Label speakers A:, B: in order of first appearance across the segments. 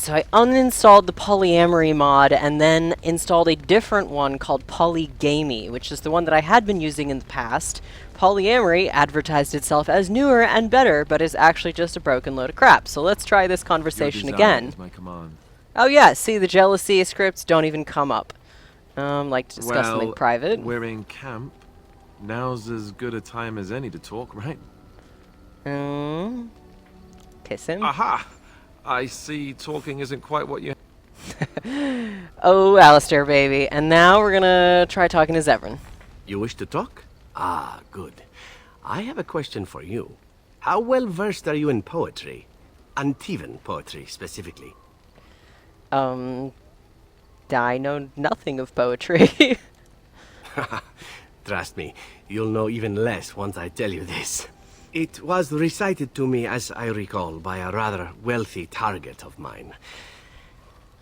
A: so I uninstalled the polyamory mod and then installed a different one called BiteyGaming, which is the one that I had been using in the past. Polyamory advertised itself as newer and better, but is actually just a broken load of crap. So let's try this conversation again.
B: My command.
A: Oh yeah, see, the jealousy scripts don't even come up. Like to discuss something private.
B: We're in camp. Now's as good a time as any to talk, right?
A: Kiss him.
B: Aha! I see talking isn't quite what you...
A: Oh, Alistair, baby. And now we're gonna try talking to Zevran.
C: You wish to talk? Ah, good. I have a question for you. How well versed are you in poetry? Antivan poetry, specifically.
A: I know nothing of poetry.
C: Trust me, you'll know even less once I tell you this. It was recited to me, as I recall, by a rather wealthy target of mine.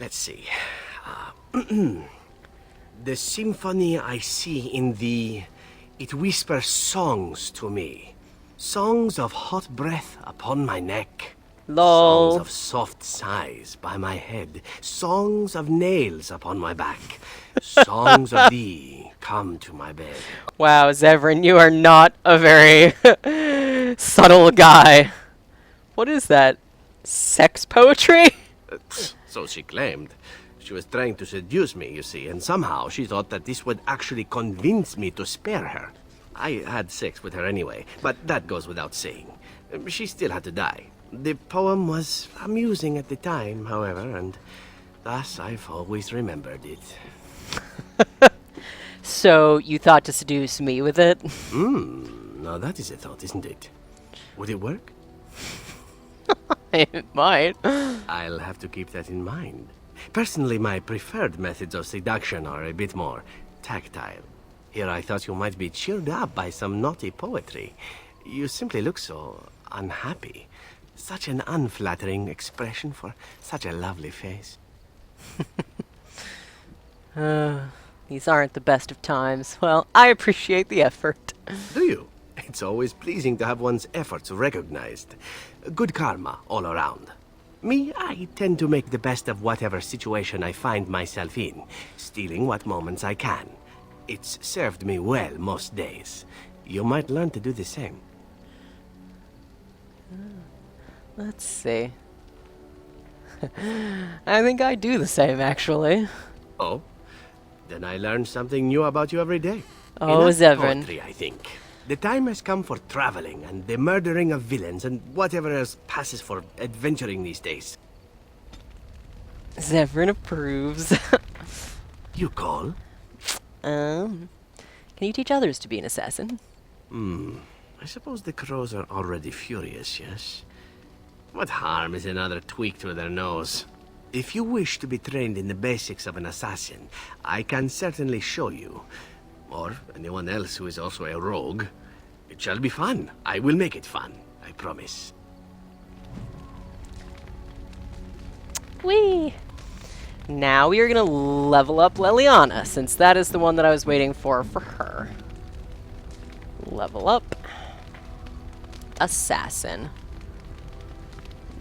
C: Let's see. The symphony I see in thee, it whispers songs to me. Songs of hot breath upon my neck.
A: Lol.
C: Songs of soft sighs by my head. Songs of nails upon my back. Songs of thee come to my bed.
A: Wow, Zevran, you are not a very subtle guy. What is that? Sex poetry?
C: So she claimed. She was trying to seduce me, you see, and somehow she thought that this would actually convince me to spare her. I had sex with her anyway, but that goes without saying. She still had to die. The poem was amusing at the time, however, and thus I've always remembered it.
A: So, you thought to seduce me with it?
C: Now that is a thought, isn't it? Would it work?
A: It might.
C: I'll have to keep that in mind. Personally, my preferred methods of seduction are a bit more tactile. Here I thought you might be cheered up by some naughty poetry. You simply look so unhappy. Such an unflattering expression for such a lovely face.
A: These aren't the best of times. Well, I appreciate the effort.
C: Do you? It's always pleasing to have one's efforts recognized. Good karma all around. Me, I tend to make the best of whatever situation I find myself in, stealing what moments I can. It's served me well most days. You might learn to do the same.
A: Let's see. I think I do the same, actually.
C: Oh? Then I learn something new about you every day.
A: Oh,
C: Enough
A: Zevran.
C: poetry, I think. The time has come for traveling and the murdering of villains and whatever else passes for adventuring these days.
A: Zevran approves.
C: You call?
A: Can you teach others to be an assassin?
C: I suppose the crows are already furious, yes? What harm is another tweak to their nose? If you wish to be trained in the basics of an assassin, I can certainly show you. Or anyone else who is also a rogue. It shall be fun. I will make it fun. I promise.
A: Whee! Now we are going to level up Leliana, since that is the one that I was waiting for her. Level up. Assassin.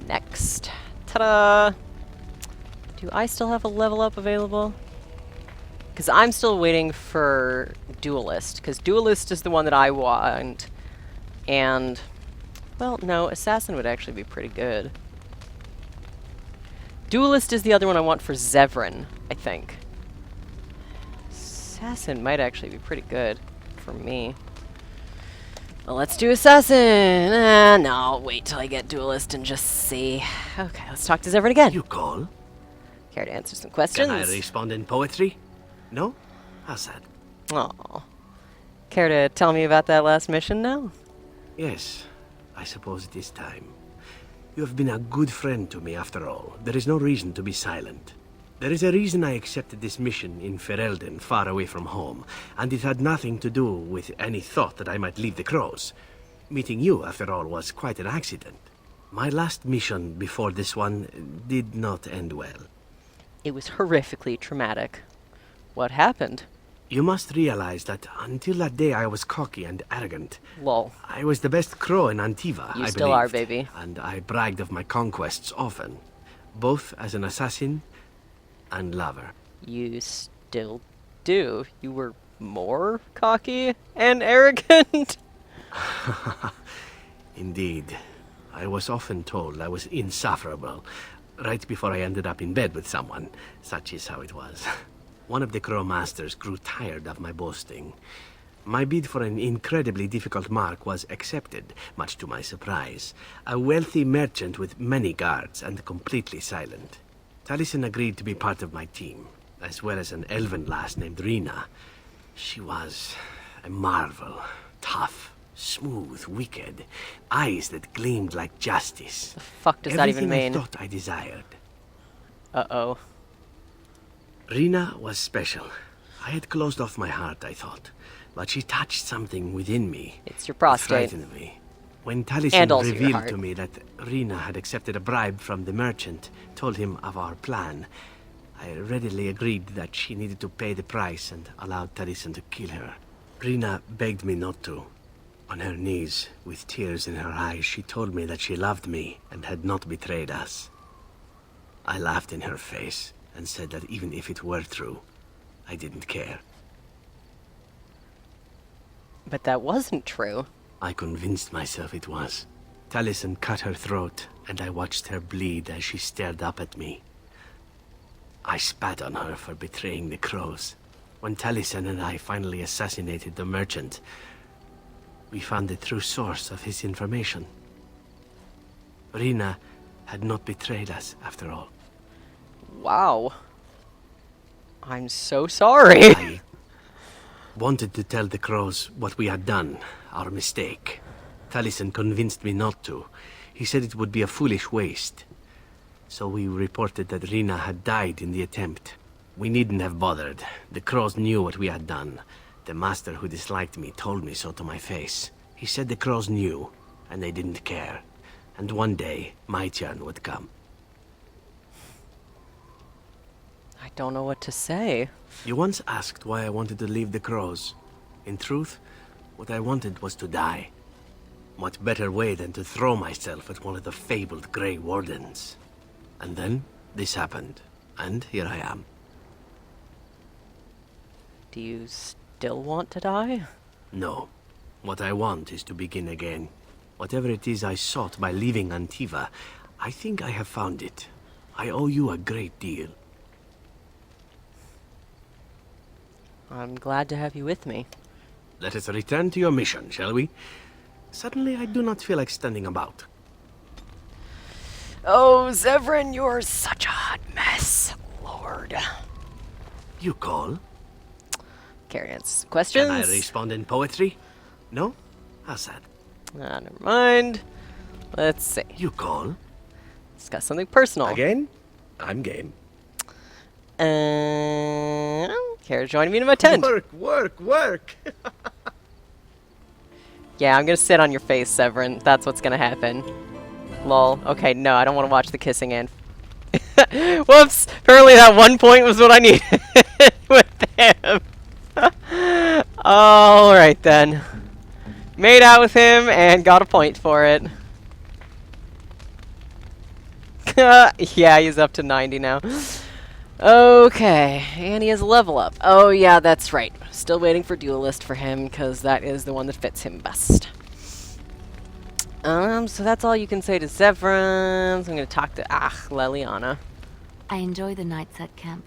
A: Next. Ta-da! Do I still have a level up available? Because I'm still waiting for Duelist, because Duelist is the one that I want. And, well, no, Assassin would actually be pretty good. Duelist is the other one I want for Zevran, I think. Assassin might actually be pretty good for me. Well, let's do Assassin! No, I'll wait till I get Duelist and just see. Okay, let's talk to Zevran again.
C: You call?
A: Care to answer some questions?
C: Can I respond in poetry? No? How sad.
A: Aw. Care to tell me about that last mission now?
C: Yes, I suppose it is time. You have been a good friend to me after all. There is no reason to be silent. There is a reason I accepted this mission in Ferelden, far away from home, and it had nothing to do with any thought that I might leave the crows. Meeting you, after all, was quite an accident. My last mission before this one did not end well.
A: It was horrifically traumatic. What happened?
C: You must realize that until that day I was cocky and arrogant.
A: Lol.
C: I was the best crow in Antiva,
A: You
C: I
A: still are,
C: believed,
A: baby.
C: and I bragged of my conquests often. both as an assassin and lover.
A: You still do. You were more cocky and arrogant.
C: Indeed. I was often told I was insufferable, right before I ended up in bed with someone. Such is how it was. One of the Crow Masters grew tired of my boasting. My bid for an incredibly difficult mark was accepted, much to my surprise. A wealthy merchant with many guards and completely silent. Taliesin agreed to be part of my team, as well as an elven lass named Rina. She was a marvel. Tough, smooth, wicked. Eyes that gleamed like justice.
A: The fuck does that even
C: Everything
A: mean?
C: I thought I desired.
A: Uh-oh.
C: Rina was special. I had closed off my heart, I thought. But she touched something within me.
A: It's your
C: That
A: prostate.
C: frightened me. When
A: And
C: Taliesin
A: also your
C: revealed
A: heart.
C: to me that Rina had accepted a bribe from the merchant, told him of our plan, I readily agreed that she needed to pay the price and allowed Taliesin to kill her. Rina begged me not to. On her knees, with tears in her eyes, she told me that she loved me and had not betrayed us. I laughed in her face and said that even if it were true, I didn't care.
A: But that wasn't true.
C: I convinced myself it was. Taliesin cut her throat, and I watched her bleed as she stared up at me. I spat on her for betraying the crows. When Taliesin and I finally assassinated the merchant, we found the true source of his information. Rina had not betrayed us, after all.
A: Wow. I'm so sorry.
C: I wanted to tell the crows what we had done, our mistake. Taliesin convinced me not to. He said it would be a foolish waste. So we reported that Rina had died in the attempt. We needn't have bothered. The crows knew what we had done. The master who disliked me told me so to my face. He said the crows knew, and they didn't care. And one day, my turn would come.
A: I don't know what to say.
C: You once asked why I wanted to leave the crows. In truth, what I wanted was to die. What better way than to throw myself at one of the fabled Grey Wardens? And then, this happened, and here I am.
A: Do you still want to die?
C: No. What I want is to begin again. Whatever it is I sought by leaving Antiva, I think I have found it. I owe you a great deal.
A: I'm glad to have you with me.
C: Let us return to your mission, shall we? Suddenly, I do not feel like standing about.
A: Oh, Zevran, you're such a hot mess. Lord.
C: You call?
A: Carry on. Questions?
C: Can I respond in poetry? No? How sad.
A: Never mind. Let's see.
C: You call?
A: Discuss something personal.
C: Again? I'm game.
A: Care to join me in my tent?
C: Work!
A: Yeah, I'm gonna sit on your face, Severin. That's what's gonna happen. Lol. Okay, no, I don't want to watch the kissing and. Whoops! Apparently that one point was what I needed with him. Alright then. Made out with him and got a point for it. Yeah, he's up to 90 now. Okay, and he has a level up. Oh yeah, that's right. Still waiting for Duelist for him, because that is the one that fits him best. So that's all you can say to Zevran. So I'm gonna talk to Leliana.
D: I enjoy the nights at camp.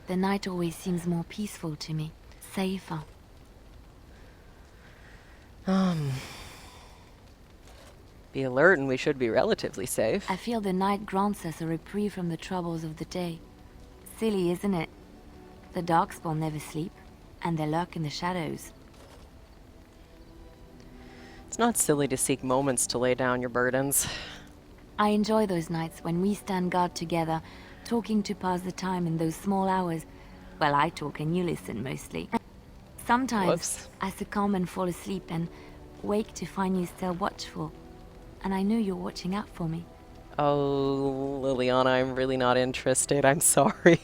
D: The night always seems more peaceful to me. Safer.
A: Be alert and we should be relatively safe.
D: I feel the night grants us a reprieve from the troubles of the day. Silly, isn't it? The Darkspawn never sleep, and they lurk in the shadows.
A: It's not silly to seek moments to lay down your burdens.
D: I enjoy those nights when we stand guard together, talking to pass the time in those small hours. Well, I talk and you listen mostly. Sometimes
A: Whoops.
D: I succumb and fall asleep and wake to find you still watchful. And I know you're watching out for me.
A: Oh, Liliana, I'm really not interested. I'm sorry.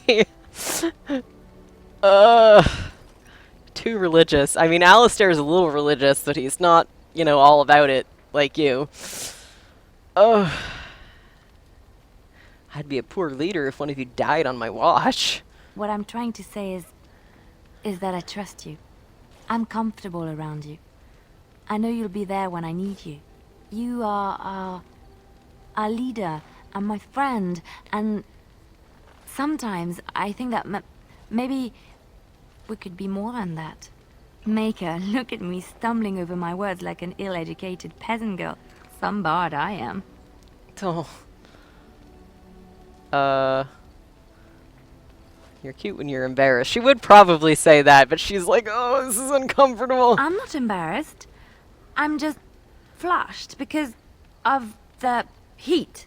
A: Too religious. I mean, Alistair's a little religious, but he's not, you know, all about it like you. Oh. I'd be a poor leader if one of you died on my watch.
D: What I'm trying to say is that I trust you. I'm comfortable around you. I know you'll be there when I need you. You are our leader and my friend, and sometimes I think that maybe we could be more than that. Maker, look at me stumbling over my words like an ill-educated peasant girl. Some bard I am.
A: Oh. You're cute when you're embarrassed. She would probably say that, but she's like, oh, this is uncomfortable.
D: I'm not embarrassed. I'm just flushed because of the heat.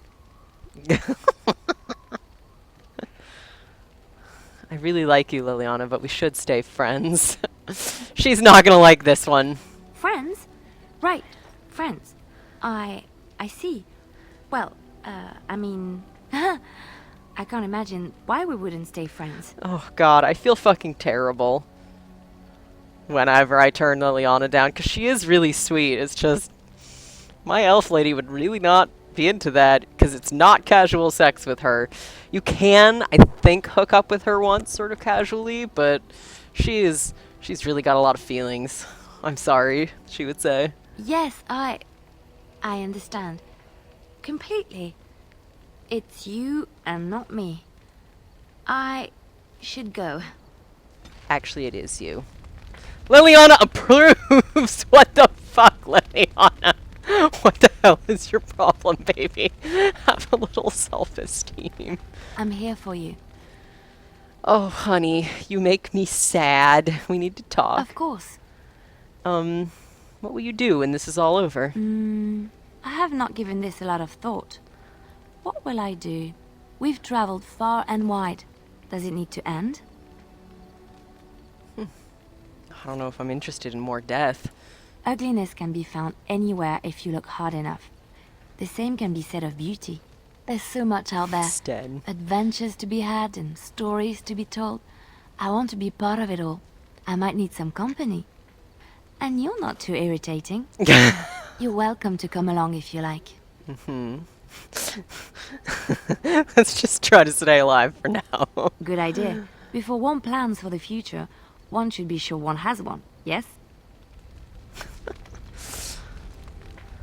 A: I really like you, Liliana, but we should stay friends. She's not gonna like this one.
D: Friends? Right, friends. I see. Well, I mean, I can't imagine why we wouldn't stay friends.
A: Oh god, I feel fucking terrible whenever I turn Liliana down, because she is really sweet. It's just, my elf lady would really not be into that, because it's not casual sex with her. You can, I think, hook up with her once, sort of casually, but she's really got a lot of feelings. I'm sorry, she would say.
D: Yes, I understand. Completely. It's you and not me. I should go.
A: Actually, it is you. Liliana approves! What the fuck, Liliana? What the hell is your problem, baby? Have a little self-esteem.
D: I'm here for you.
A: Oh, honey, you make me sad. We need to talk.
D: Of course.
A: What will you do when this is all over?
D: I have not given this a lot of thought. What will I do? We've traveled far and wide. Does it need to end?
A: I don't know if I'm interested in more death.
D: Ugliness can be found anywhere if you look hard enough. The same can be said of beauty. There's so much out there.
A: Instead.
D: Adventures to be had and stories to be told. I want to be part of it all. I might need some company. And you're not too irritating. You're welcome to come along if you like.
A: Let's just try to stay alive for now.
D: Good idea. Before one plans for the future, one should be sure one has one, yes?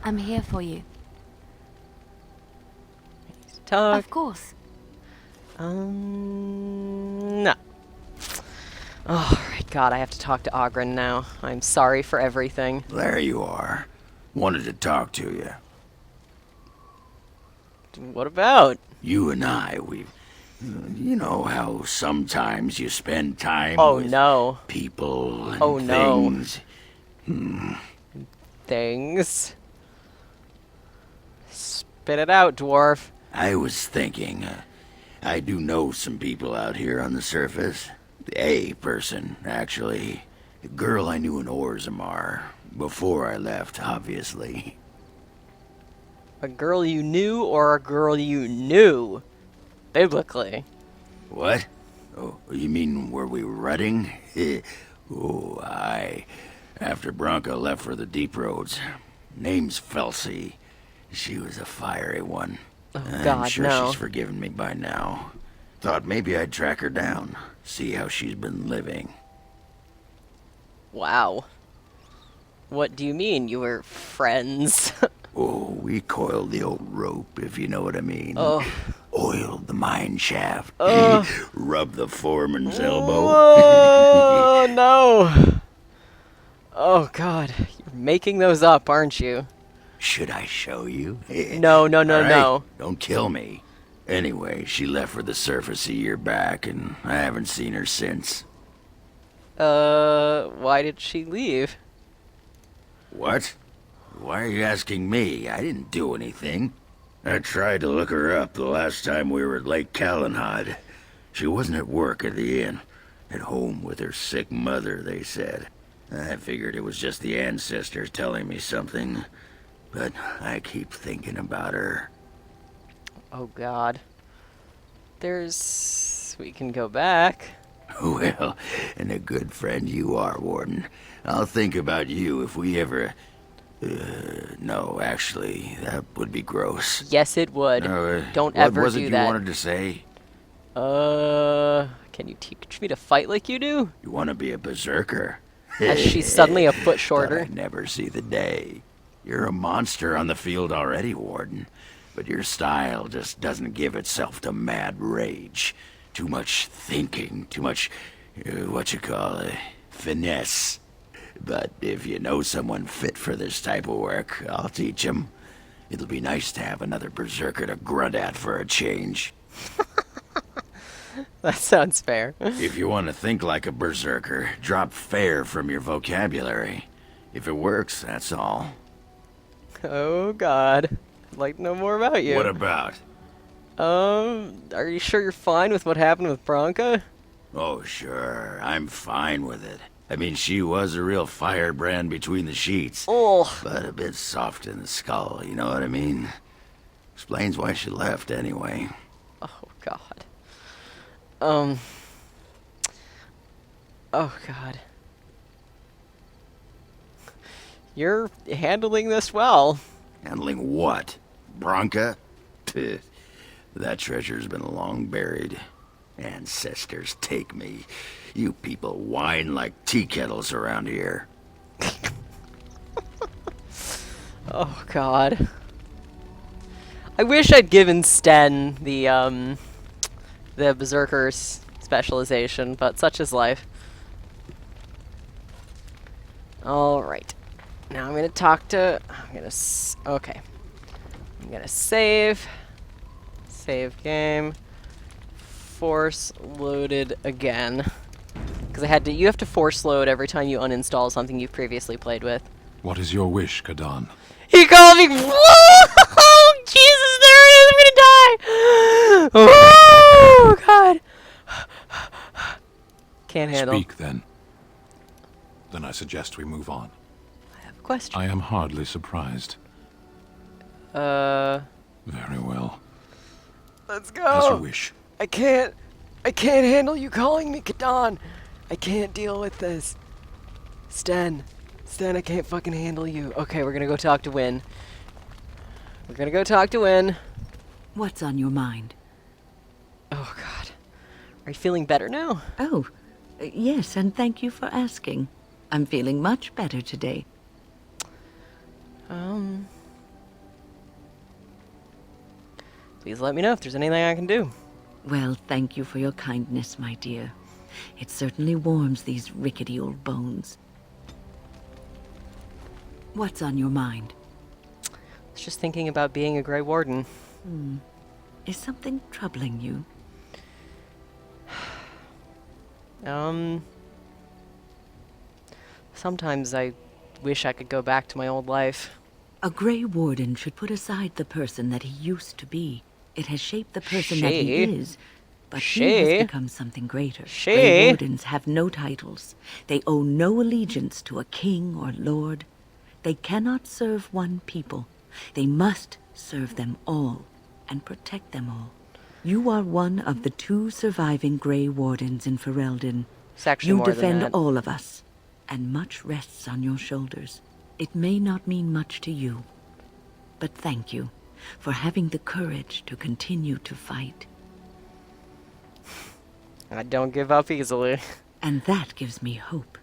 D: I'm here for you.
A: Talk.
D: Of course.
A: No. Oh, right, God, I have to talk to Ogren now. I'm sorry for everything.
E: There you are. Wanted to talk to you.
A: What about?
E: You and I, you know how sometimes you spend time
A: Oh,
E: with
A: no.
E: people and
A: Oh, no.
E: things.
A: Things. Spit it out, dwarf.
E: I was thinking, I do know some people out here on the surface. A person, actually. A girl I knew in Orzammar. Before I left, obviously.
A: A girl you knew or a girl you knew? Biblically.
E: What? Oh, you mean where we were running? Oh, aye. After Bronca left for the deep roads. Name's Felsi. She was a fiery one.
A: Oh,
E: I'm
A: God,
E: sure
A: no.
E: she's forgiven me by now. Thought maybe I'd track her down. See how she's been living.
A: Wow. What do you mean you were friends?
E: Oh, we coiled the old rope, if you know what I mean.
A: Oh.
E: Oiled the mine shaft.
A: Ugh.
E: Rubbed the foreman's elbow.
A: Oh, no. Oh, God. You're making those up, aren't you?
E: Should I show you?
A: No, no, no,
E: All right,
A: no.
E: Don't kill me. Anyway, she left for the surface a year back, and I haven't seen her since.
A: Why did she leave?
E: What? Why are you asking me? I didn't do anything. I tried to look her up the last time we were at Lake Calenhad. She wasn't at work at the inn. At home with her sick mother, they said. I figured it was just the ancestors telling me something. But I keep thinking about her.
A: Oh, God. We can go back.
E: Well, and a good friend you are, Warden. I'll think about you if we ever... No, actually, that would be gross.
A: Yes, it would. Don't ever
E: what was
A: do
E: it you
A: that.
E: wanted to say?
A: Can you teach me to fight like you do?
E: You want to be a berserker?
A: As she's suddenly a foot
E: Thought
A: shorter.
E: I'd never see the day. You're a monster on the field already, Warden. But your style just doesn't give itself to mad rage. Too much thinking, too much, finesse. But if you know someone fit for this type of work, I'll teach him. It'll be nice to have another berserker to grunt at for a change.
A: That sounds fair.
E: If you want to think like a berserker, drop fair from your vocabulary. If it works, that's all.
A: Oh god. I'd like to know more about you.
E: What about?
A: Are you sure you're fine with what happened with Bronca?
E: Oh, sure. I'm fine with it. I mean, she was a real firebrand between the sheets.
A: Oh.
E: But a bit soft in the skull, you know what I mean? Explains why she left, anyway.
A: Oh god. Oh god. You're handling this well.
E: Handling what? Bronca? Pfft. That treasure's been long buried. Ancestors take me. You people whine like tea kettles around here.
A: Oh god. I wish I'd given Sten the berserker's specialization, but such is life. Alright. Now I'm gonna talk to... okay. I'm gonna save. Save game. Force loaded again. Because I had to... You have to force load every time you uninstall something you've previously played with.
F: What is your wish, Kadan?
A: He called me... Oh, Jesus, there it is! I'm gonna die! Oh, God. Can't handle.
F: Speak, then. Then I suggest we move on.
A: I have a question.
F: I am hardly surprised. Very well.
A: Let's go.
F: As you wish.
A: I can't handle you calling me Kadan. I can't deal with this. Sten, I can't fucking handle you. Okay, we're gonna go talk to Win.
G: What's on your mind?
A: Oh, God. Are you feeling better now?
G: Oh, yes, and thank you for asking. I'm feeling much better today.
A: Please let me know if there's anything I can do.
G: Well, thank you for your kindness, my dear. It certainly warms these rickety old bones. What's on your mind?
A: I was just thinking about being a Grey Warden.
G: Is something troubling you?
A: Sometimes I wish I could go back to my old life.
G: A Grey Warden should put aside the person that he used to be. It has shaped the person that he is, but he has become something greater. Grey Wardens have no titles. They owe no allegiance to a king or lord. They cannot serve one people. They must serve them all and protect them all. You are one of the 2 surviving Grey Wardens in Ferelden.
A: It's actually
G: You
A: more than
G: defend
A: that.
G: all of us, and much rests on your shoulders. It may not mean much to you, but thank you for having the courage to continue to fight.
A: I don't give up easily.
G: And that gives me hope.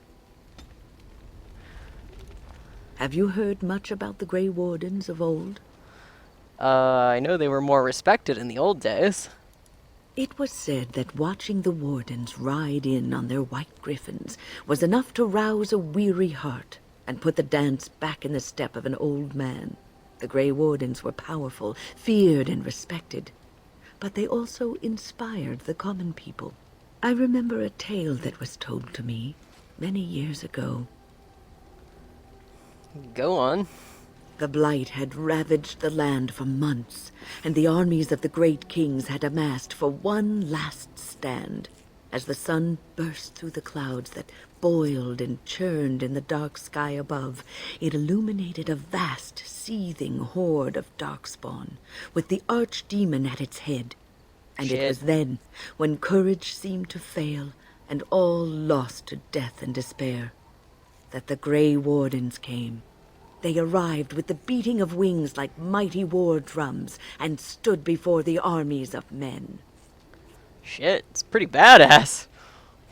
G: Have you heard much about the Grey Wardens of old?
A: I know they were more respected in the old days.
G: It was said that watching the Wardens ride in on their white griffins was enough to rouse a weary heart and put the dance back in the step of an old man. The Grey Wardens were powerful, feared and respected, but they also inspired the common people. I remember a tale that was told to me many years ago.
A: Go on.
G: The Blight had ravaged the land for months, and the armies of the great kings had amassed for one last stand. As the sun burst through the clouds that boiled and churned in the dark sky above, it illuminated a vast, seething horde of darkspawn, with the archdemon at its head. And it was then, when courage seemed to fail, and all lost to death and despair, that the Grey Wardens came. They arrived with the beating of wings like mighty war drums and stood before the armies of men.
A: Shit, it's pretty badass.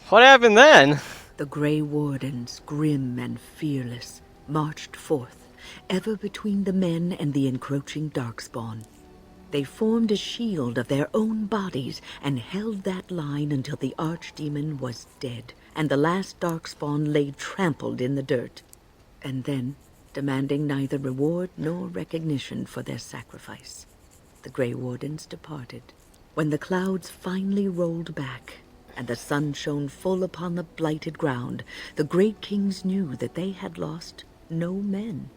A: What happened then?
G: The Grey Wardens, grim and fearless, marched forth, ever between the men and the encroaching Darkspawn. They formed a shield of their own bodies and held that line until the Archdemon was dead, and the last Darkspawn lay trampled in the dirt. And then, demanding neither reward nor recognition for their sacrifice, the Grey Wardens departed. When the clouds finally rolled back, and the sun shone full upon the blighted ground, the great kings knew that they had lost no men,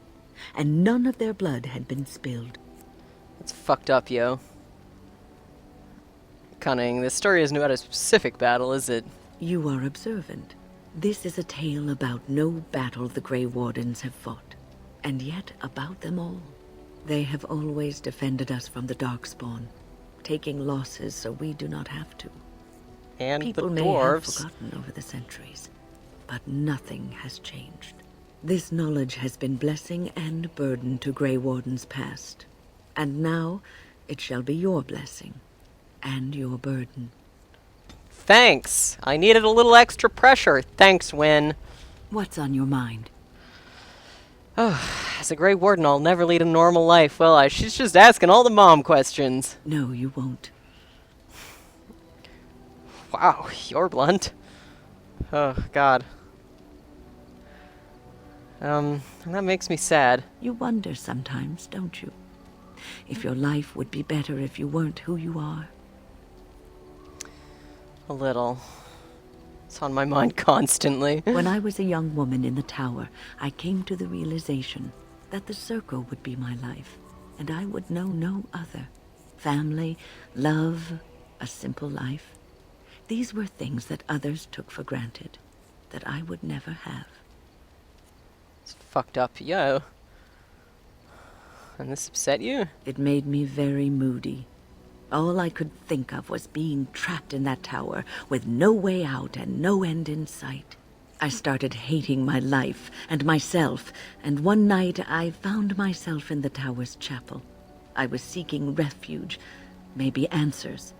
G: and none of their blood had been spilled.
A: That's fucked up, yo. Cunning, this story isn't about a specific battle, is it?
G: You are observant. This is a tale about no battle the Grey Wardens have fought, and yet about them all. They have always defended us from the Darkspawn, taking losses so we do not have to.
A: And
G: People
A: the
G: may have
A: dwarves.
G: forgotten over the centuries, but nothing has changed. This knowledge has been blessing and burden to Grey Wardens past, and now it shall be your blessing and your burden.
A: Thanks. I needed a little extra pressure. Thanks, Win.
G: What's on your mind?
A: As a Grey Warden, I'll never lead a normal life, will I? She's just asking all the mom questions.
G: No, you won't.
A: Wow, you're blunt. Oh, God. That makes me sad.
G: You wonder sometimes, don't you? If your life would be better if you weren't who you are.
A: A little. It's on my mind constantly.
G: When I was a young woman in the tower, I came to the realization that the circle would be my life, and I would know no other. Family, love, a simple life. These were things that others took for granted, that I would never have.
A: It's fucked up, yo. And this upset you?
G: It made me very moody. All I could think of was being trapped in that tower with no way out and no end in sight. I started hating my life and myself, and one night I found myself in the tower's chapel. I was seeking refuge, maybe answers.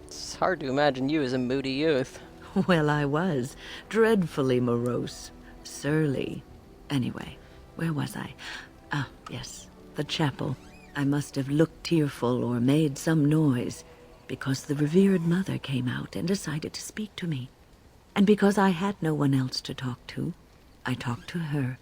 A: It's hard to imagine you as a moody youth.
G: Well, I was. Dreadfully morose. Surly. Anyway, where was I? Ah, yes. The chapel. I must have looked tearful or made some noise, because the revered mother came out and decided to speak to me. And because I had no one else to talk to, I talked to her.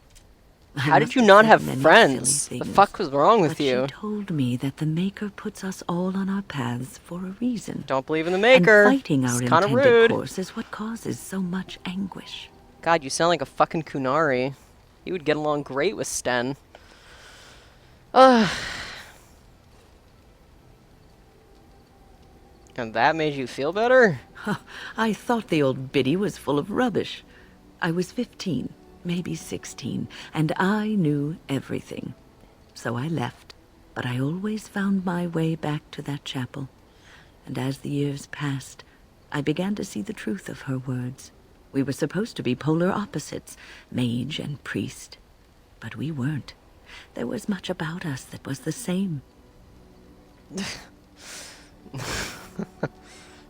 A: How did you not have friends? The fuck was wrong with you?
G: She told me that the Maker puts us all on our paths for a reason.
A: Don't believe in the Maker.
G: And fighting our
A: It's kind of
G: intended
A: rude.
G: course is what causes so much anguish.
A: God, you sound like a fucking Kunari. You would get along great with Sten. Ugh. And that made you feel better?
G: I thought the old biddy was full of rubbish. I was 15, maybe 16, and I knew everything. So I left, but I always found my way back to that chapel. And as the years passed, I began to see the truth of her words. We were supposed to be polar opposites, mage and priest. But we weren't. There was much about us that was the same.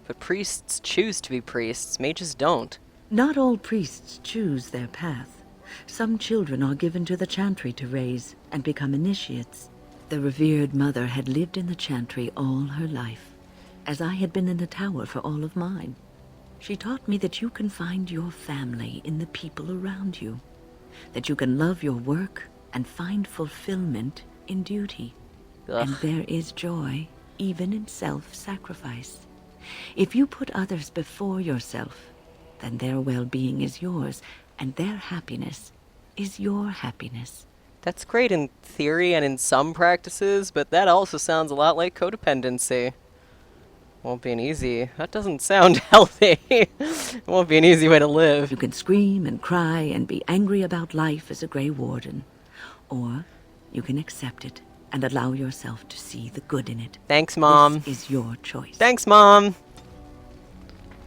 A: But priests choose to be priests, mages don't.
G: Not all priests choose their path. Some children are given to the chantry to raise and become initiates. The revered mother had lived in the chantry all her life, as I had been in the tower for all of mine. She taught me that you can find your family in the people around you, that you can love your work and find fulfillment in duty.
A: Ugh.
G: And there is joy even in self-sacrifice. If you put others before yourself, then their well-being is yours, and their happiness is your happiness.
A: That's great in theory and in some practices, but that also sounds a lot like codependency. Won't be an easy... That doesn't sound healthy. It won't be an easy way to live.
G: You can scream and cry and be angry about life as a Grey Warden, or you can accept it and allow yourself to see the good in it.
A: Thanks, Mom.
G: This is your choice.
A: Thanks, Mom.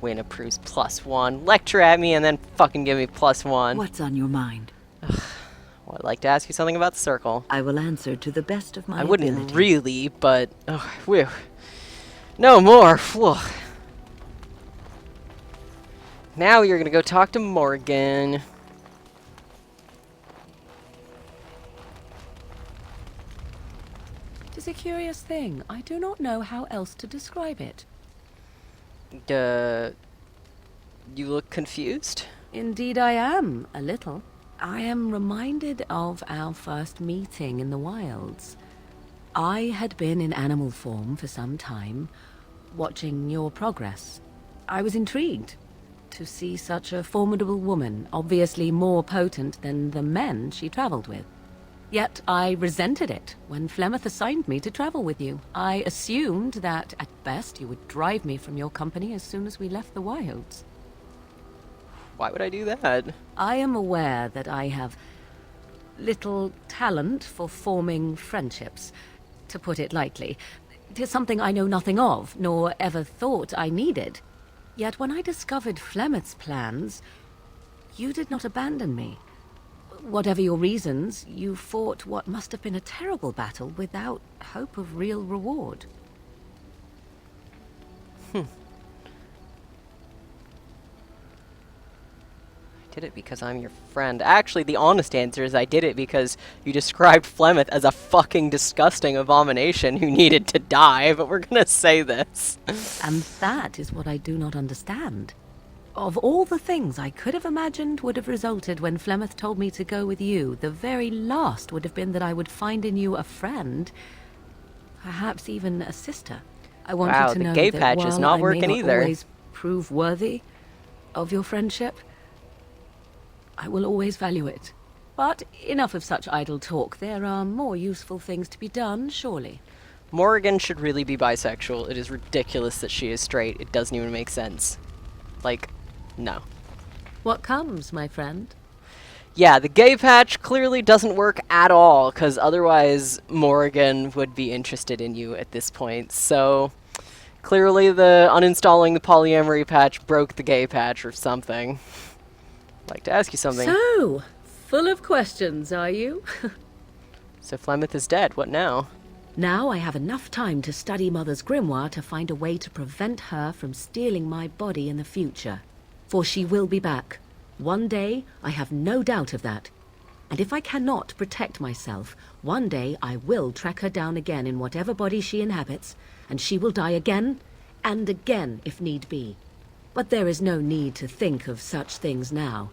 A: Win approves +1. Lecture at me and then fucking give me +1.
G: What's on your mind?
A: Well, I'd like to ask you something about the circle.
G: I will answer to the best of my
A: I wouldn't
G: ability.
A: really, but... Oh, whew. No more. Whew. Now you're gonna go talk to Morgan.
H: It is a curious thing. I do not know how else to describe it.
A: You look confused?
H: Indeed I am, a little. I am reminded of our first meeting in the wilds. I had been in animal form for some time, watching your progress. I was intrigued to see such a formidable woman, obviously more potent than the men she traveled with. Yet I resented it when Flemeth assigned me to travel with you. I assumed that, at best, you would drive me from your company as soon as we left the wilds.
A: Why would I do that?
H: I am aware that I have little talent for forming friendships, to put it lightly. It is something I know nothing of, nor ever thought I needed. Yet when I discovered Flemeth's plans, you did not abandon me. Whatever your reasons, you fought what must have been a terrible battle without hope of real reward.
A: I did it because I'm your friend. Actually, the honest answer is I did it because you described Flemeth as a fucking disgusting abomination who needed to die, but we're gonna say this.
H: And that is what I do not understand. Of all the things I could have imagined would have resulted when Flemeth told me to go with you, the very last would have been that I would find in you a friend, perhaps even a sister. I wanted
A: Wow,
H: to
A: the
H: know
A: gay
H: that
A: patch is
H: while
A: not
H: I
A: working
H: may not
A: either.
H: always prove worthy of your friendship, I will always value it. But enough of such idle talk. There are more useful things to be done, surely.
A: Morrigan should really be bisexual. It is ridiculous that she is straight. It doesn't even make sense. Like, no.
H: What comes, my friend?
A: Yeah, the gay patch clearly doesn't work at all, because otherwise Morrigan would be interested in you at this point. So, clearly the uninstalling the polyamory patch broke the gay patch or something. I'd like to ask you something.
H: So, full of questions, are you?
A: So Flemeth is dead. What now?
H: Now I have enough time to study Mother's grimoire to find a way to prevent her from stealing my body in the future. For she will be back. One day, I have no doubt of that. And if I cannot protect myself, one day I will track her down again in whatever body she inhabits, and she will die again, and again if need be. But there is no need to think of such things now.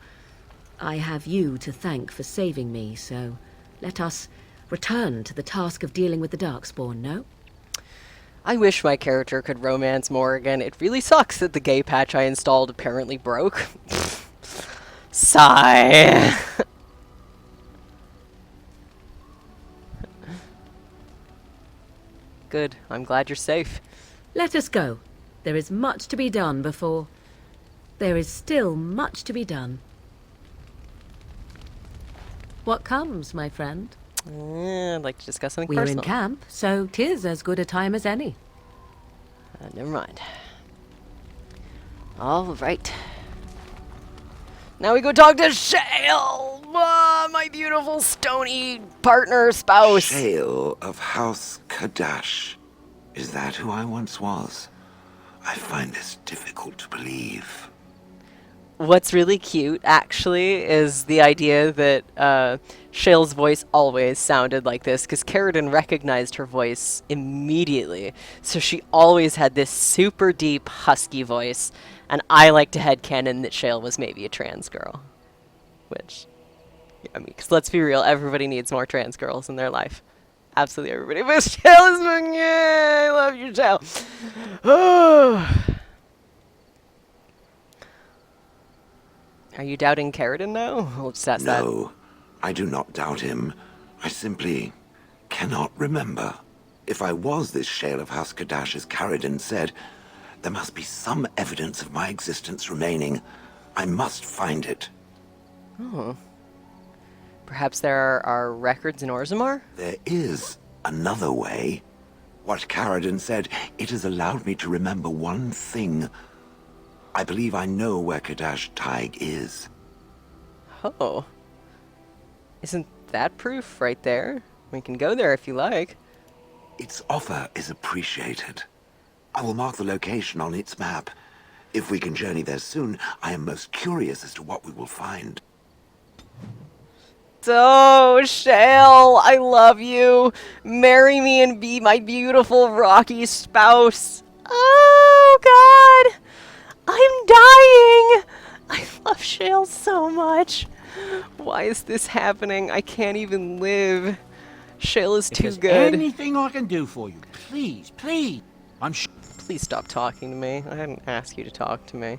H: I have you to thank for saving me, so let us return to the task of dealing with the Darkspawn, no?
A: I wish my character could romance Morrigan. It really sucks that the gay patch I installed apparently broke. Sigh. Good. I'm glad you're safe.
H: Let us go. There is much to be done before... There is still much to be done. What comes, my friend?
A: I'd like to discuss something
H: We are in
A: personal.
H: camp, so 'tis as good a time as any.
A: Never mind. All right. Now we go talk to Shale, my beautiful stony partner spouse.
I: Shale of House Kadash. Is that who I once was? I find this difficult to believe.
A: What's really cute, actually, is the idea that Shale's voice always sounded like this, because Carradine recognized her voice immediately. So she always had this super deep, husky voice, and I like to headcanon that Shale was maybe a trans girl. Which, I mean, because let's be real, everybody needs more trans girls in their life. Absolutely everybody. But Shale is, yeah, I love you, Shale. Are you doubting Carradine now? We'll just ask that.
I: No, I do not doubt him. I simply cannot remember. If I was this Shale of House Kadash, as Carradine said, there must be some evidence of my existence remaining. I must find it.
A: Oh. Perhaps there are records in Orzammar?
I: There is another way. What Carradine said, it has allowed me to remember one thing. I believe I know where Kadash Taig is.
A: Oh. Isn't that proof right there? We can go there if you like.
I: Its offer is appreciated. I will mark the location on its map. If we can journey there soon, I am most curious as to what we will find.
A: So, Shale, I love you. Marry me and be my beautiful rocky spouse. Oh, God. I'm dying. I love Shale so much. Why is this happening? I can't even live. Shale is too good.
J: Anything I can do for you, please, please.
A: Please stop talking to me. I didn't ask you to talk to me.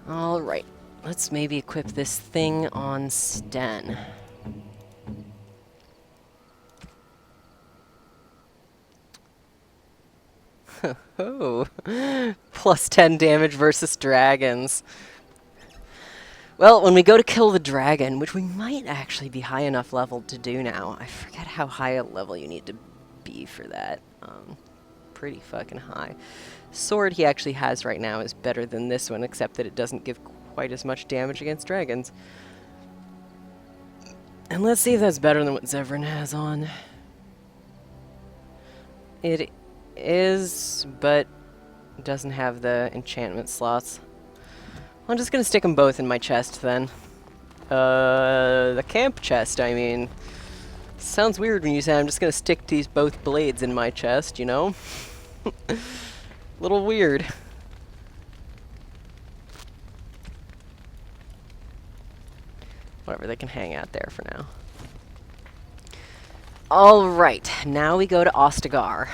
A: Alright. Let's maybe equip this thing on Sten. Oh. Plus 10 damage versus dragons. Well, when we go to kill the dragon, which we might actually be high enough level to do now. I forget how high a level you need to be for that. Pretty fucking high. Sword he actually has right now is better than this one, except that it doesn't give quite as much damage against dragons. And let's see if that's better than what Zevran has on. It is, but it doesn't have the enchantment slots. I'm just gonna stick them both in my chest then. The camp chest, I mean. Sounds weird when you say I'm just gonna stick these both blades in my chest, you know? Little weird. Whatever, they can hang out there for now. Alright, now we go to Ostagar.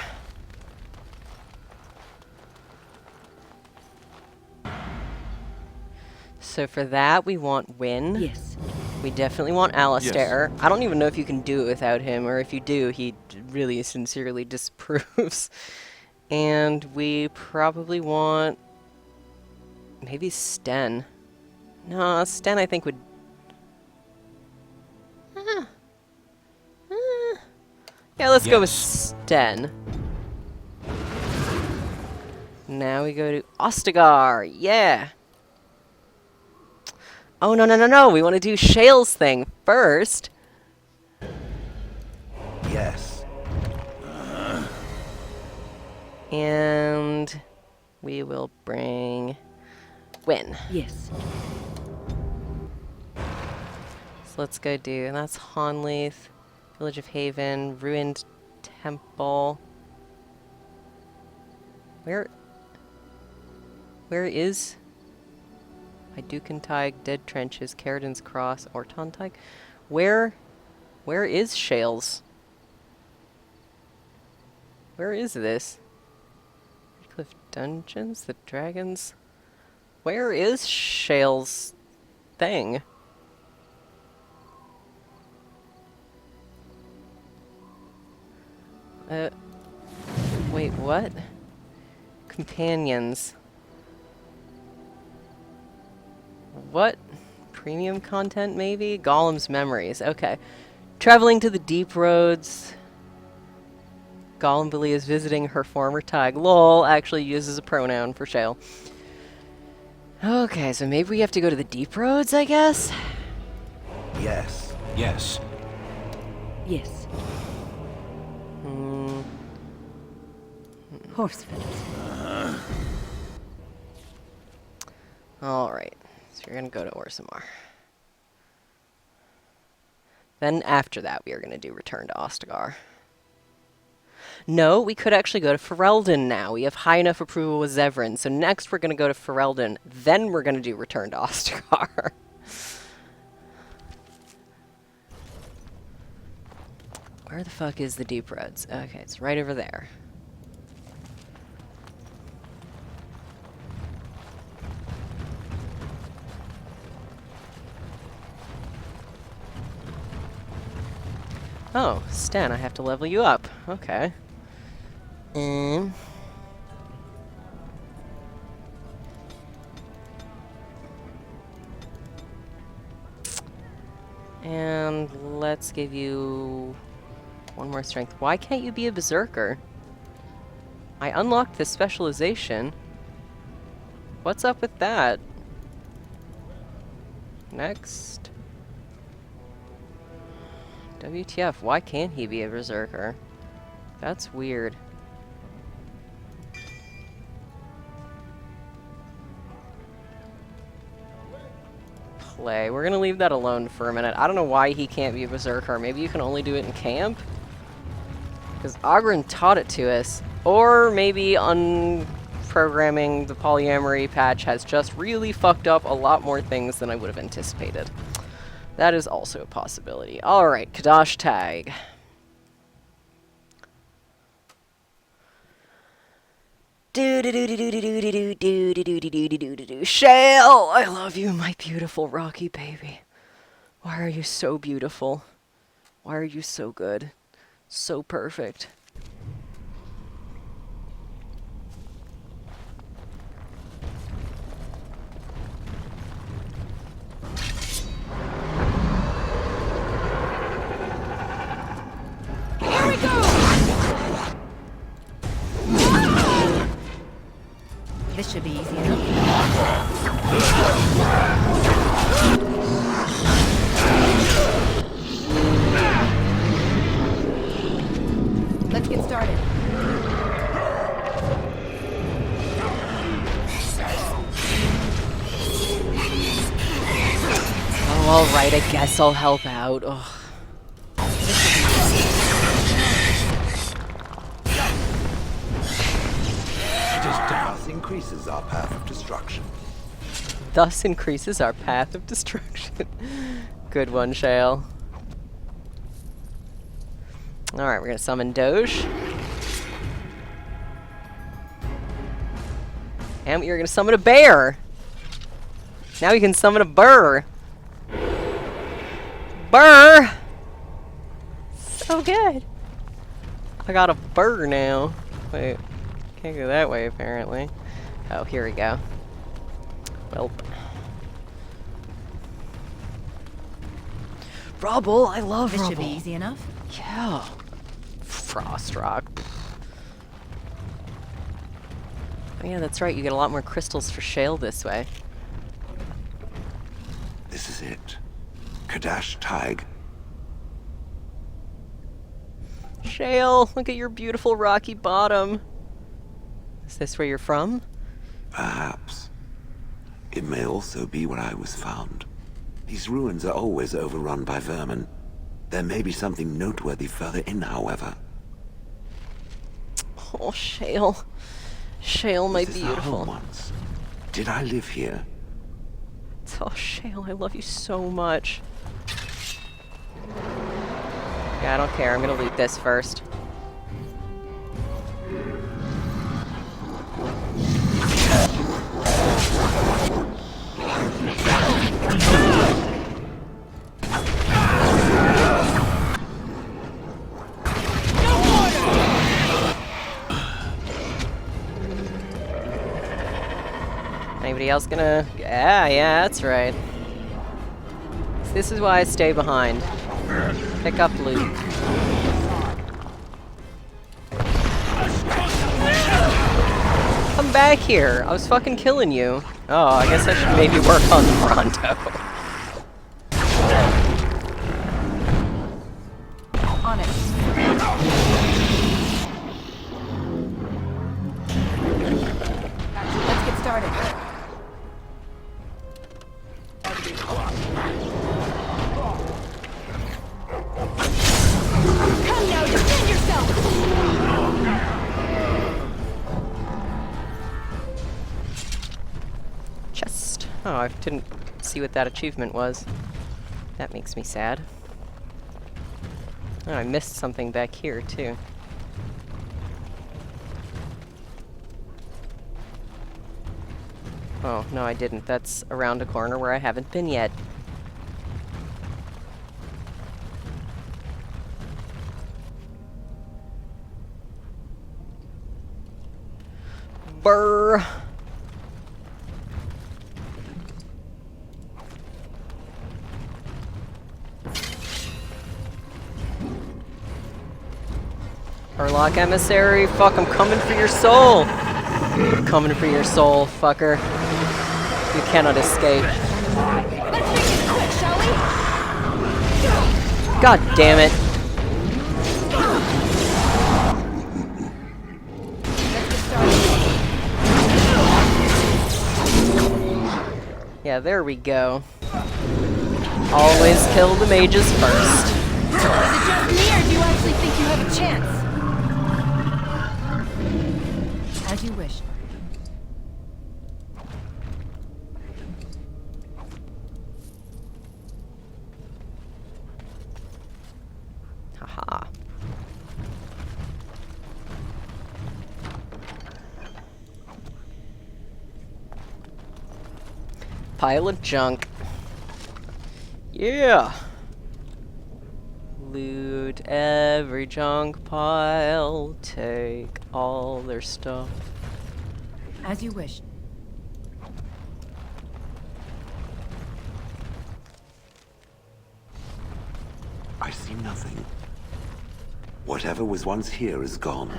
A: So for that, we want Wynn.
G: Yes.
A: We definitely want Alistair. Yes. I don't even know if you can do it without him, or if you do, he really sincerely disapproves. And we probably want... maybe Sten. No, Sten I think would... yeah, let's go with Sten. Now we go to Ostagar. Yeah! Oh, no, no, no, no! We want to do Shale's thing first!
I: Yes.
A: And we will bring Wynn.
G: Yes.
A: So let's go do, and that's Honleith, Village of Haven, Ruined Temple. Where is Hydukintig, Dead Trenches, Caridon's Cross, or Tontig? Where is Shale's? Where is this? Cliff Dungeons, the dragons. Where is Shale's thing? Wait, what? Companions. What? Premium content, maybe? Golem's Memories. Okay. Traveling to the deep roads. Golem is visiting her former tag. Lol actually uses a pronoun for Shale. Okay, so maybe we have to go to the deep roads, I guess?
I: Yes.
J: Yes.
G: Yes. Horsefit.
A: Alright, so you're gonna go to Orzammar. Then after that, we are gonna do Return to Ostagar. No, we could actually go to Ferelden now. We have high enough approval with Zevran. So next we're gonna go to Ferelden. Then we're gonna do Return to Ostagar. Where the fuck is the Deep Roads? Okay, it's right over there. Oh, Sten, I have to level you up. Okay. And let's give you one more strength. Why can't you be a berserker? I unlocked this specialization. What's up with that? Next. WTF, why can't he be a berserker? That's weird. Play. We're gonna leave that alone for a minute. I don't know why he can't be a berserker. Maybe you can only do it in camp? Because Ogren taught it to us. Or maybe unprogramming the polyamory patch has just really fucked up a lot more things than I would have anticipated. That is also a possibility. Alright, Kadash tag. Shale, I love you, my beautiful Rocky baby. Why are you so beautiful? Why are you so good? So perfect.
D: Here we go! This should be easy enough. Let's get started.
A: Oh, alright, I guess I'll help out. Ugh.
I: Thus increases our path of destruction.
A: Thus increases our path of destruction. Good one, Shale. Alright, we're gonna summon Doge. And you're gonna summon a bear! Now you can summon a burr! Burr! So good! I got a burr now. Wait, can't go that way apparently. Oh, here we go. Welp. Rubble, I love
D: This
A: rubble.
D: should be easy enough.
A: Yeah. Frost rock. Oh yeah, that's right. You get a lot more crystals for shale this way.
I: This is it. Kadash Tig.
A: Shale, look at your beautiful rocky bottom. Is this where you're from?
I: Perhaps. It may also be where I was found. These ruins are always overrun by vermin. There may be something noteworthy further in, however.
A: Oh, Shale. Shale, my
I: Was this our home
A: beautiful.
I: once? Did I live here?
A: Oh, Shale, I love you so much. Yeah, I don't care. I'm gonna loot this first. Anybody else gonna... Yeah, that's right. This is why I stay behind. Pick up loot. Come back here. I was fucking killing you. Oh, I guess I should maybe work on the Bronto.
D: On it. Let's get started. Come now, defend yourself!
A: Chest. Oh, I didn't see what that achievement was. That makes me sad. Oh, I missed something back here, too. Oh, no, I didn't. That's around a corner where I haven't been yet. Brr. Urlock emissary, fuck, I'm coming for your soul! I'm coming for your soul, fucker. You cannot escape.
K: Let's make this quick, shall we?
A: God damn it.
K: Let's get started.
A: Yeah, there we go. Always kill the mages first.
K: Is it just me, or do you actually think you have a chance? As you wish.
A: Haha. Pile of junk. Yeah. Loot every junk pile. Take all their stuff.
K: As you wish.
I: I see nothing. Whatever was once here is gone.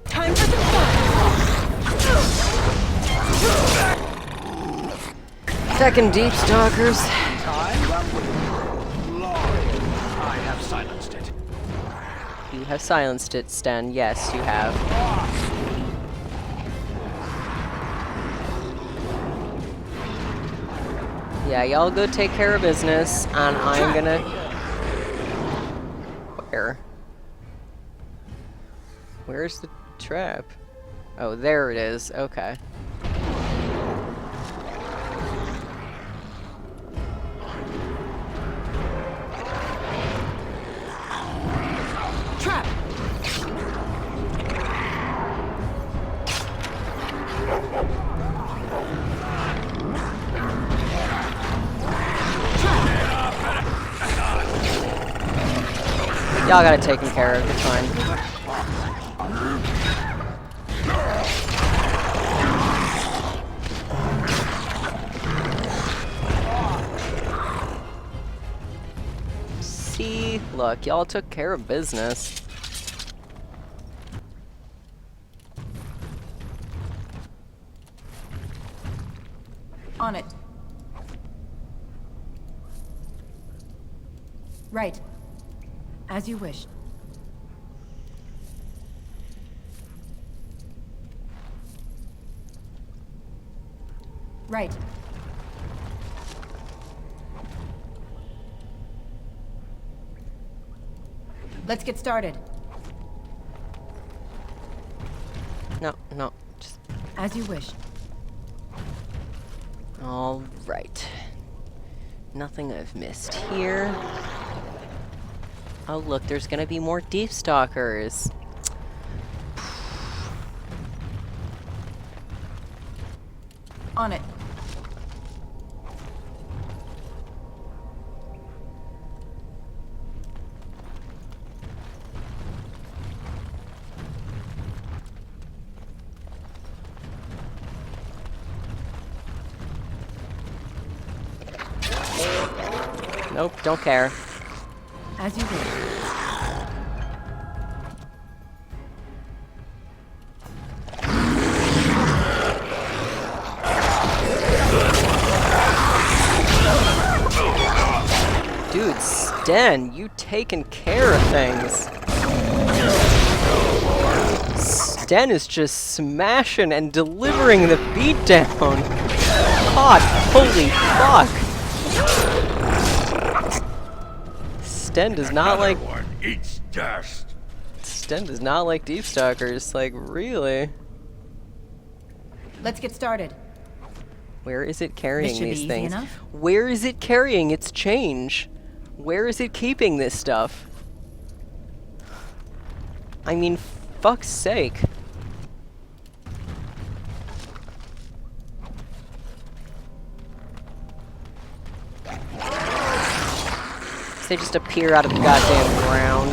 K: Time for some fun!
A: Second deep stalkers.
J: I have silenced it.
A: You have silenced it, Sten. Yes, you have. Yeah, y'all go take care of business, and I'm gonna... Where? Where's the trap? Oh, there it is. Okay.
K: Trap!
A: Y'all got it taken care of. It's fine. See? Look, y'all took care of business.
K: On it. Right. As you wish. Right. Let's get started.
A: No, no. Just...
K: As you wish.
A: All right. Nothing I've missed here. Oh, look, there's gonna be more deep stalkers.
K: On it.
A: Nope, don't care.
K: As you wish.
A: Dude, Sten, you taking care of things. Sten is just smashing and delivering the beatdown. God, holy fuck. Sten does not like...
E: One eats dust.
A: Sten does not like deep stalkers, like, really?
K: Let's get started.
A: Where is it carrying
K: This should be
A: these
K: easy
A: things?
K: enough.
A: Where is it carrying its change? Where is it keeping this stuff? I mean, fuck's sake. They just appear out of the goddamn ground.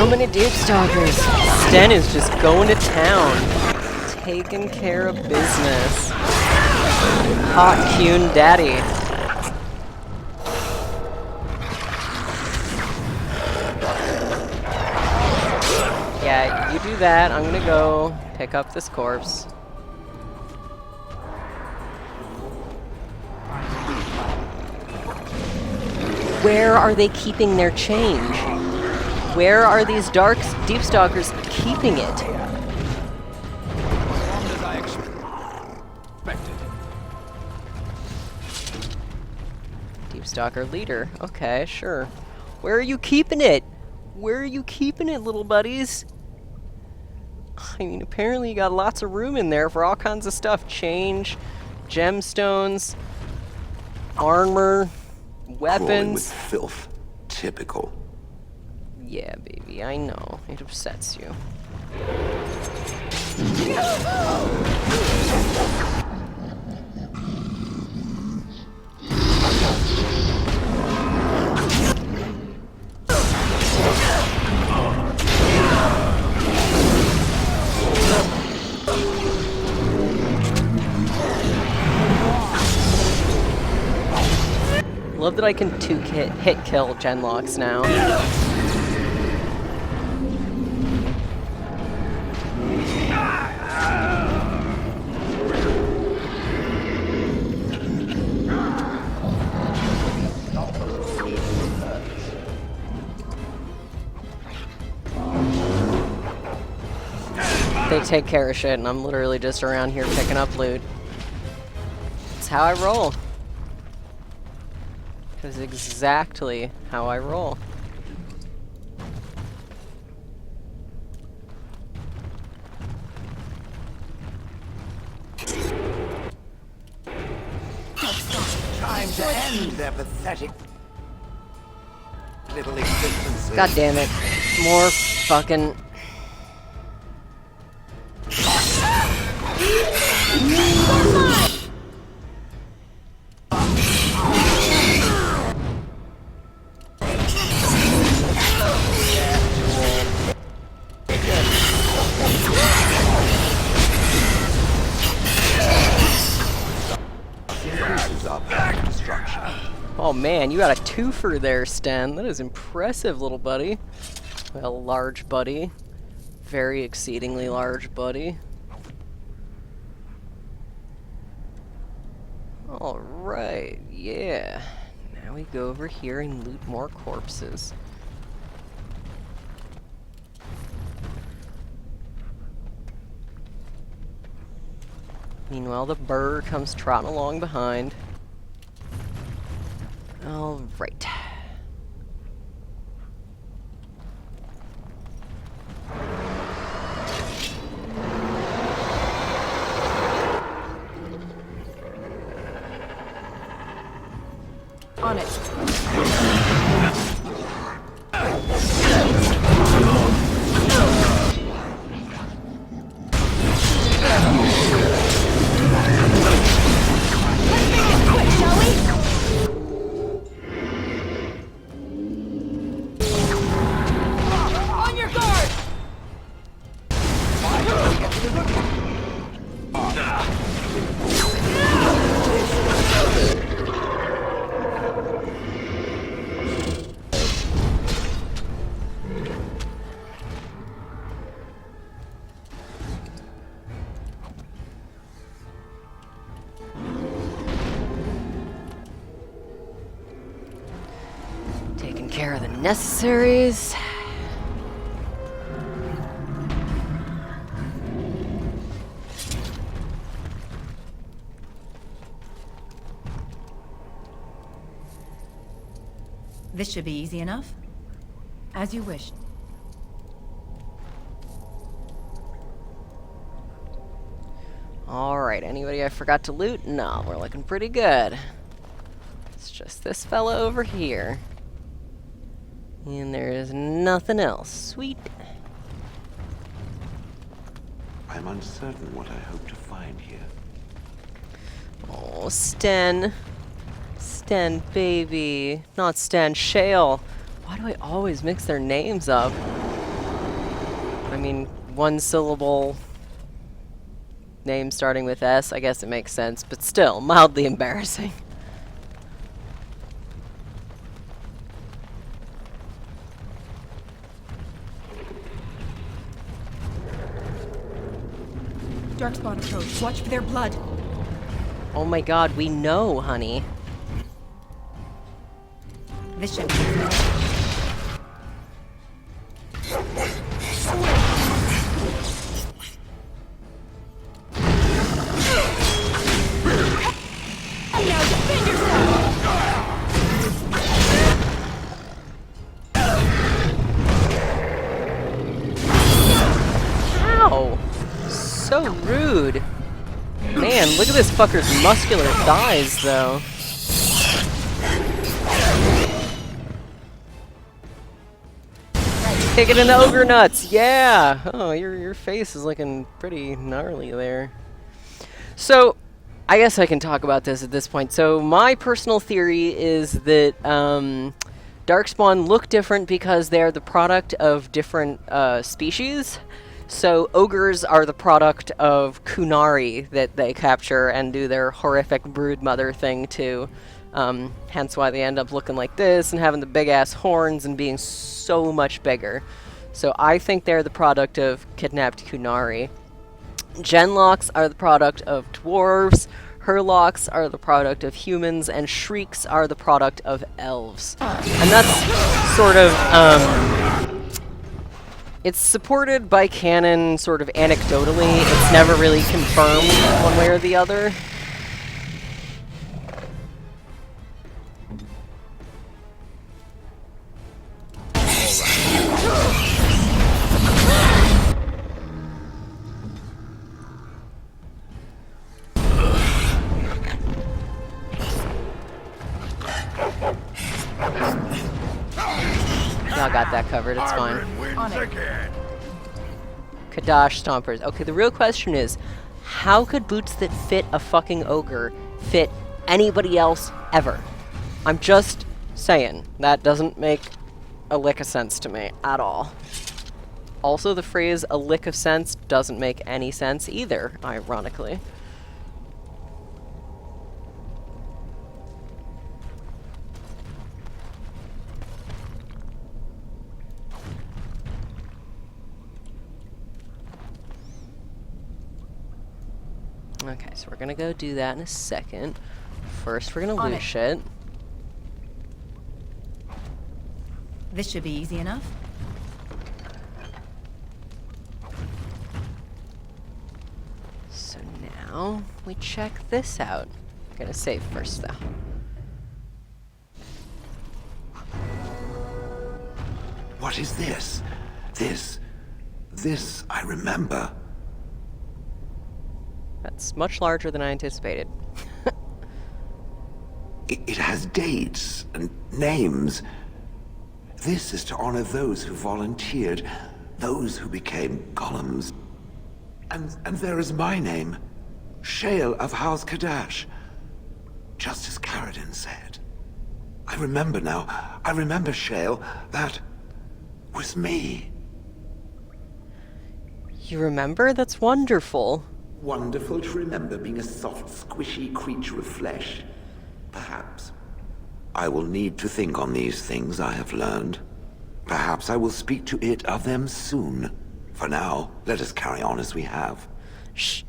A: many deep stalkers. Sten is just going to town. Taking care of business. Hot Cune Daddy. Yeah, you do that. I'm gonna go pick up this corpse. Where are they keeping their change? Where are these deep stalkers keeping it?
J: As I expected.
A: Deep stalker leader. Okay, sure. Where are you keeping it? Where are you keeping it, little buddies? I mean, apparently you got lots of room in there for all kinds of stuff. Change, gemstones, armor,
I: Crawling
A: weapons.
I: with filth. Typical.
A: Yeah, baby, I know. It upsets you. Love that I can hit kill genlocks now. They take care of shit, and I'm literally just around here picking up loot. That's how I roll. That's exactly how I roll.
I: Time to end their pathetic little existences.
A: God damn it. More fucking... Oh man, you got a twofer there, Sten. That is impressive, little buddy. Well, large buddy. Very exceedingly large buddy. Alright, yeah. Now we go over here and loot more corpses. Meanwhile, the burr comes trotting along behind. Alright.
K: On it.
A: Taking care of the necessaries.
K: This should be easy enough. As you wish.
A: Alright, anybody I forgot to loot? No, we're looking pretty good. It's just this fella over here. And there is nothing else. Sweet.
I: I'm uncertain what I hope to find here.
A: Oh, Sten. Sten, baby. Not Sten, Shale. Why do I always mix their names up? I mean, one syllable name starting with S, I guess it makes sense, but still, mildly embarrassing.
K: Darkspawn approach. Watch for their blood.
A: Oh my god, we know, honey.
K: This should be now defend yourself!
A: Ow! So rude. Man, look at this fucker's muscular thighs, though. Kick it into ogre nuts, yeah! Oh, your face is looking pretty gnarly there. So, I guess I can talk about this at this point. So, my personal theory is that Darkspawn look different because they're the product of different species. So, ogres are the product of Kunari that they capture and do their horrific broodmother thing to. Hence why they end up looking like this and having the big-ass horns and being so much bigger. So I think they're the product of kidnapped Kunari. Genlocks are the product of dwarves, Hurlocks are the product of humans, and Shrieks are the product of elves. And that's sort of, it's supported by canon sort of anecdotally. It's never really confirmed one way or the other. Y'all got that covered, it's fine. Kadash Stompers. Okay, the real question is, how could boots that fit a fucking ogre fit anybody else ever? I'm just saying, that doesn't make a lick of sense to me at all. Also, the phrase "a lick of sense" doesn't make any sense either, ironically. Okay, so we're gonna go do that in a second. First, we're gonna loot shit.
K: This should be easy enough.
A: So now we check this out. I'm gonna save first, though.
I: What is this? This I remember.
A: That's much larger than I anticipated.
I: It has dates and names. This is to honor those who volunteered, those who became golems. And there is my name, Shale of House Kadash. Just as Caradin said. I remember now. I remember, Shale. That was me.
A: You remember? That's wonderful.
I: Wonderful to remember being a soft, squishy creature of flesh. Perhaps. I will need to think on these things I have learned. Perhaps I will speak to it of them soon. For now, let us carry on as we have.
A: Shale,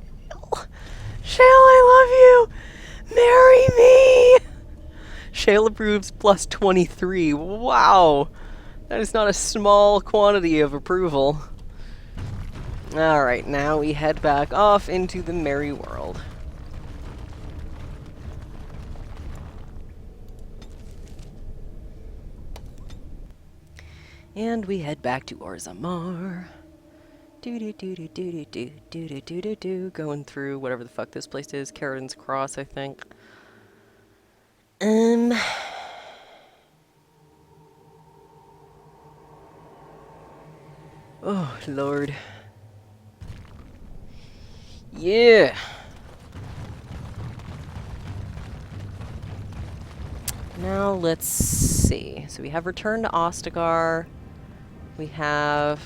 A: I love you! Marry me! Shale approves plus 23. Wow! That is not a small quantity of approval. Alright, now we head back off into the merry world. And we head back to Orzammar. Do-do-do-do-do-do-do-do-do-do-do. Going through whatever the fuck this place is. Caradin's Cross, I think. Oh, Lord. Yeah. Now let's see. So we have Return to Ostagar. We have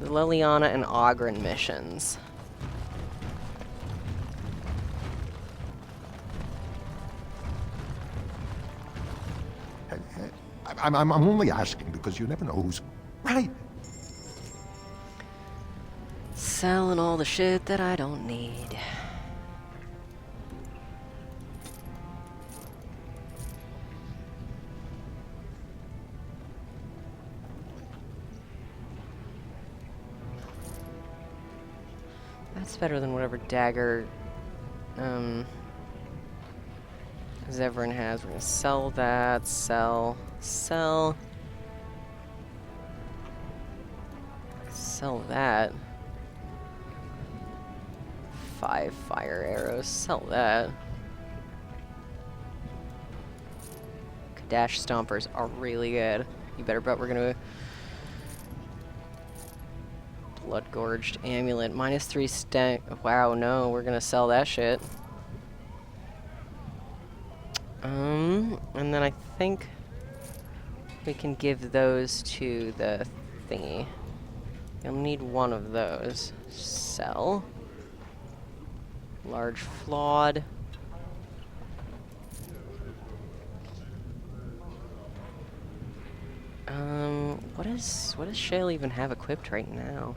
A: The Liliana and Ogren missions.
F: I'm only asking because you never know who's... Right.
A: Selling all the shit that I don't need. That's better than whatever dagger Zevran has. We're gonna sell that, sell that. 5 fire arrows, sell that. Kadash stompers are really good. You better bet we're gonna... Blood gorged amulet, -3 stack. Wow, no, we're gonna sell that shit. And then I think we can give those to the thingy. You'll need one of those. Sell. Large flawed. What does Shale even have equipped right now?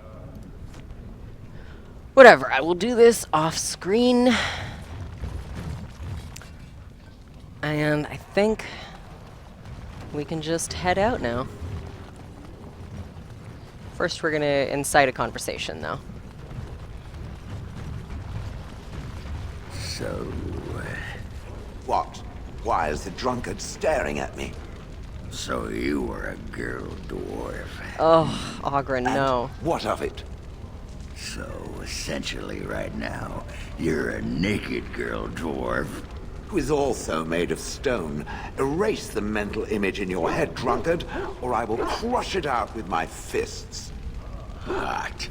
A: Whatever, I will do this off screen. And I think we can just head out now. First, we're gonna incite a conversation, though.
E: So...
I: What? Why is the drunkard staring at me?
E: So you were a girl dwarf.
A: Oh, Ogren, no.
I: What of it?
E: So, essentially right now, you're a naked girl dwarf.
I: Who is also made of stone. Erase the mental image in your head, drunkard, or I will crush it out with my fists.
E: Hot.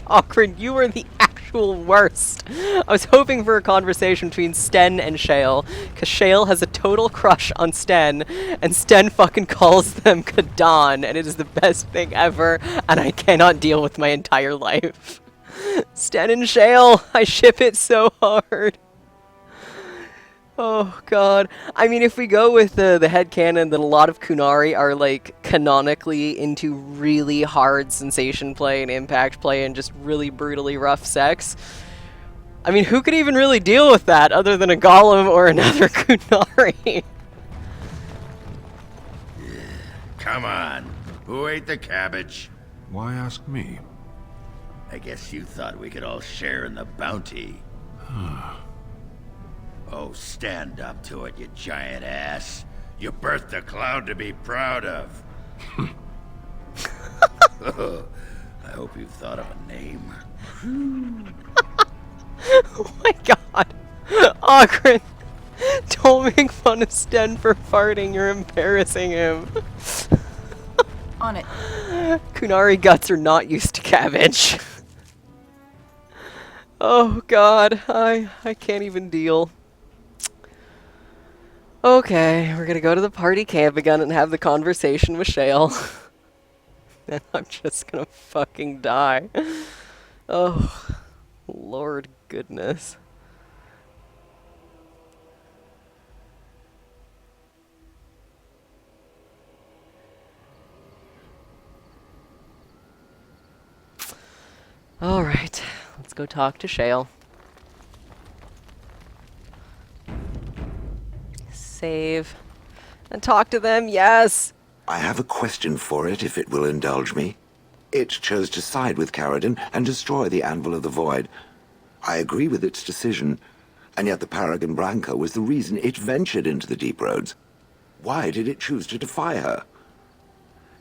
A: Ogren, you are the actual worst. I was hoping for a conversation between Sten and Shale, because Shale has a total crush on Sten, and Sten fucking calls them Kadan, and it is the best thing ever, and I cannot deal with my entire life. Sten and Shale, I ship it so hard. Oh god. I mean, if we go with the headcanon that a lot of Kunari are like canonically into really hard sensation play and impact play and just really brutally rough sex, I mean, who could even really deal with that other than a golem or another Kunari?
E: Come on. Who ate the cabbage?
F: Why ask me?
E: I guess you thought we could all share in the bounty. Oh, stand up to it, you giant ass. You birthed a cloud to be proud of. I hope you've thought of a name.
A: Oh my god. Ogren, don't make fun of Sten for farting. You're embarrassing him.
K: On it.
A: Kunari guts are not used to cabbage. Oh god, I can't even deal. Okay, we're gonna go to the party camp again and have the conversation with Shale. And I'm just gonna fucking die. Oh, Lord goodness. Alright, let's go talk to Shale. Save. And talk to them, yes!
I: I have a question for it, if it will indulge me. It chose to side with Caradon and destroy the Anvil of the Void. I agree with its decision, and yet the Paragon Branca was the reason it ventured into the Deep Roads. Why did it choose to defy her?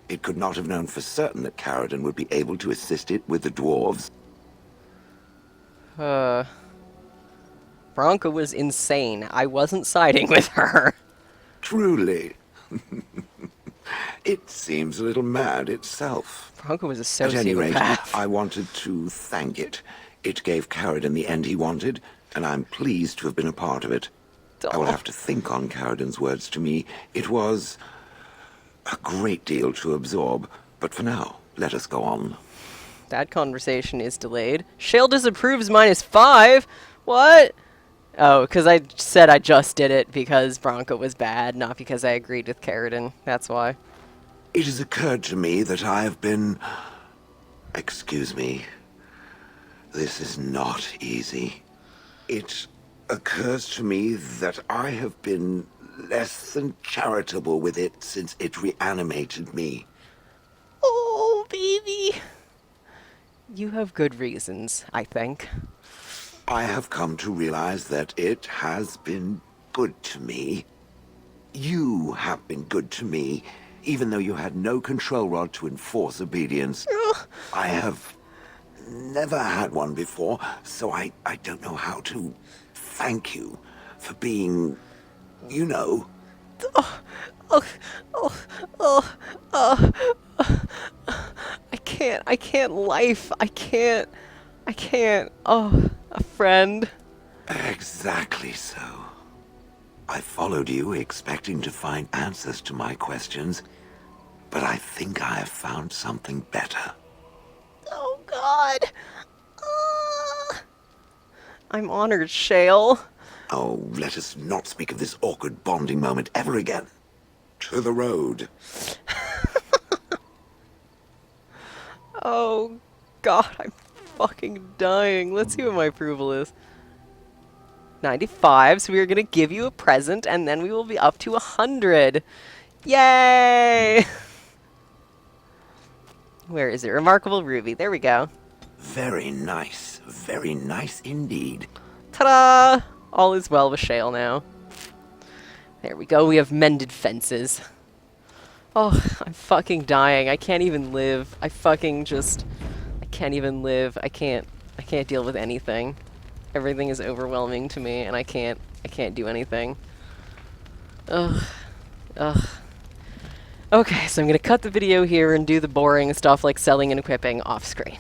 I: It could not have known for certain that Caradon would be able to assist it with the dwarves.
A: Branca was insane. I wasn't siding with her.
I: Truly. It seems a little mad itself.
A: Branca was a sociopath.
I: At any rate, I wanted to thank it. It gave Caradon the end he wanted, and I'm pleased to have been a part of it. I will have to think on Caradon's words to me. It was a great deal to absorb, but for now, Let us go on.
A: That conversation is delayed. Shale disapproves -5? What? Oh, because I said I just did it because Bronco was bad, not because I agreed with Carradine. That's why.
I: It has occurred to me that I have been... Excuse me. This is not easy. It occurs to me that I have been less than charitable with it since it reanimated me.
A: Oh, baby. You have good reasons, I think.
I: I have come to realize that it has been good to me. You have been good to me, even though you had no control rod to enforce obedience. I have never had one before, so I don't know how to thank you for being, you know...
A: I can't life. I can't. Oh, a friend.
I: Exactly so. I followed you, expecting to find answers to my questions, but I think I have found something better.
A: Oh, God. I'm honored, Shale.
I: Oh, let us not speak of this awkward bonding moment ever again. To the road.
A: Oh, God, I'm fucking dying. Let's see what my approval is. 95, so we are going to give you a present, and then we will be up to 100. Yay! Where is it? Remarkable Ruby. There we go.
I: Very nice indeed.
A: Ta-da! All is well with Shale now. There we go. We have mended fences. Oh, I'm fucking dying. I can't even live. I can't even live. I can't deal with anything. Everything is overwhelming to me, and I can't do anything. Ugh. Okay, so I'm gonna cut the video here and do the boring stuff like selling and equipping off screen.